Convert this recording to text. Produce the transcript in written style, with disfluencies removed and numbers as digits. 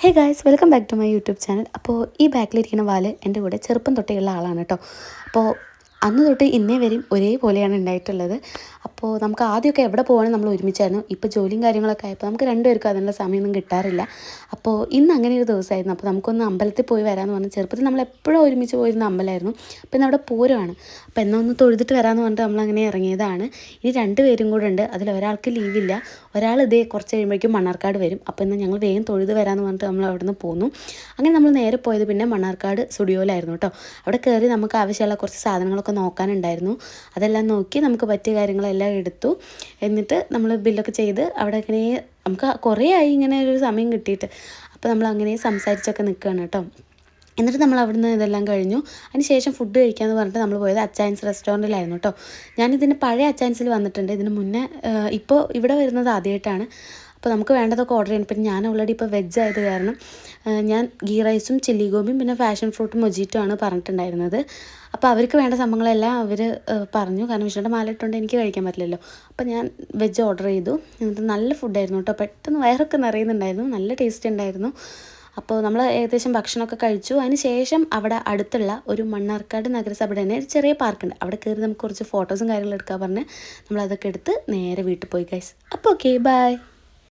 Hey guys, welcome back to my YouTube channel. അപ്പോൾ ഈ ബാക്കിലിരിക്കുന്ന വാല് എൻ്റെ കൂടെ ചെറുപ്പം തൊട്ടേയുള്ള ആളാണ് കേട്ടോ. അപ്പോൾ അന്ന് തൊട്ട് ഇന്നേ വരെയും ഒരേപോലെയാണ് ഉണ്ടായിട്ടുള്ളത്. അപ്പോൾ നമുക്ക് ആദ്യമൊക്കെ എവിടെ പോകണമെങ്കിൽ നമ്മൾ ഒരുമിച്ചായിരുന്നു. ഇപ്പോൾ ജോലിയും കാര്യങ്ങളൊക്കെ ആയപ്പോൾ നമുക്ക് രണ്ടുപേർക്കും അതിനുള്ള സമയമൊന്നും കിട്ടാറില്ല. അപ്പോൾ ഇന്ന് അങ്ങനെ ഒരു ദിവസമായിരുന്നു. അപ്പോൾ നമുക്കൊന്ന് അമ്പലത്തിൽ പോയി വരാമെന്ന് പറഞ്ഞ്, ചെറുപ്പത്തിൽ നമ്മൾ എപ്പോഴും ഒരുമിച്ച് പോയിരുന്ന അമ്പലമായിരുന്നു. അപ്പോൾ ഇന്ന് അവിടെ പൂരമാണ്. അപ്പോൾ എന്നാൽ ഒന്ന് തൊഴുതിട്ട് വരാമെന്ന് പറഞ്ഞിട്ട് നമ്മളങ്ങനെ ഇറങ്ങിയതാണ്. ഇനി രണ്ടുപേരും കൂടെ ഉണ്ട്. അതിലൊരാൾക്ക് ലീവില്ല. ഒരാൾ ഇതേ കുറച്ച് കഴിയുമ്പോഴേക്കും മണ്ണാർക്കാട് വരും. അപ്പോൾ ഇന്ന് ഞങ്ങൾ വേഗം തൊഴുത് വരാമെന്ന് പറഞ്ഞിട്ട് നമ്മൾ അവിടെ നിന്ന് പോന്നു. അങ്ങനെ നമ്മൾ നേരെ പോയത് പിന്നെ മണ്ണാർക്കാട് സ്റ്റുഡിയോയിലായിരുന്നു കേട്ടോ. അവിടെ കയറി നമുക്ക് ആവശ്യമുള്ള കുറച്ച് സാധനങ്ങളൊക്കെ നോക്കാനുണ്ടായിരുന്നു. അതെല്ലാം നോക്കി നമുക്ക് പറ്റിയ കാര്യങ്ങളെല്ലാം എടുത്തു. എന്നിട്ട് നമ്മൾ ബില്ലൊക്കെ ചെയ്ത് അവിടെ ഇങ്ങനെ നമുക്ക് കുറേ ആയി ഇങ്ങനെ ഒരു സമയം കിട്ടിയിട്ട്. അപ്പോൾ നമ്മൾ അങ്ങനെ സംസാരിച്ചൊക്കെ നിൽക്കുകയാണ് കേട്ടോ. എന്നിട്ട് നമ്മൾ അവിടുന്ന് ഇതെല്ലാം കഴിഞ്ഞു. അതിന് ശേഷം ഫുഡ് കഴിക്കാമെന്ന് പറഞ്ഞിട്ട് നമ്മൾ പോയത് അച്ചായൻസ് റെസ്റ്റോറൻറ്റിലായിരുന്നു കേട്ടോ. ഞാനിതിന് പഴയ അച്ചായൻസിൽ വന്നിട്ടുണ്ട്. ഇതിന് മുന്നേ ഇപ്പോൾ ഇവിടെ വരുന്നത് ആദ്യമായിട്ടാണ്. അപ്പോൾ നമുക്ക് വേണ്ടതൊക്കെ ഓർഡർ ചെയ്യണം. പിന്നെ ഞാൻ ഓൾറെഡി ഇപ്പോൾ വെജ് ആയത് കാരണം ഞാൻ ഗീ റൈസും ചില്ലി ഗോപിയും പിന്നെ ഫാഷൻ ഫ്രൂട്ടും മൊജിറ്റോ ആണ് പറഞ്ഞിട്ടുണ്ടായിരുന്നത്. അപ്പോൾ അവർക്ക് വേണ്ട സംഭവങ്ങളെല്ലാം അവർ പറഞ്ഞു. കാരണം വിഷ്ണുവിൻ്റെ മാല ഇട്ടുകൊണ്ട് എനിക്ക് കഴിക്കാൻ പറ്റില്ലല്ലോ. അപ്പോൾ ഞാൻ വെജ് ഓർഡർ ചെയ്തു. എന്നിട്ട് നല്ല ഫുഡായിരുന്നു കേട്ടോ. പെട്ടെന്ന് വയറൊക്കെ നിറയുന്നുണ്ടായിരുന്നു. നല്ല ടേസ്റ്റ് ഉണ്ടായിരുന്നു. അപ്പോൾ നമ്മൾ ഏകദേശം ഭക്ഷണമൊക്കെ കഴിച്ചു. അതിന് ശേഷം അവിടെ അടുത്തുള്ള ഒരു മണ്ണാർക്കാട് നഗരസഭയുടെ തന്നെ ഒരു ചെറിയ പാർക്കുണ്ട്. അവിടെ കയറി നമുക്ക് കുറച്ച് ഫോട്ടോസും കാര്യങ്ങളും എടുക്കാൻ പറഞ്ഞ് നമ്മളതൊക്കെ എടുത്ത് നേരെ വീട്ടിൽ പോയി ഗൈസ്. അപ്പോൾ ഓക്കെ, ബൈ.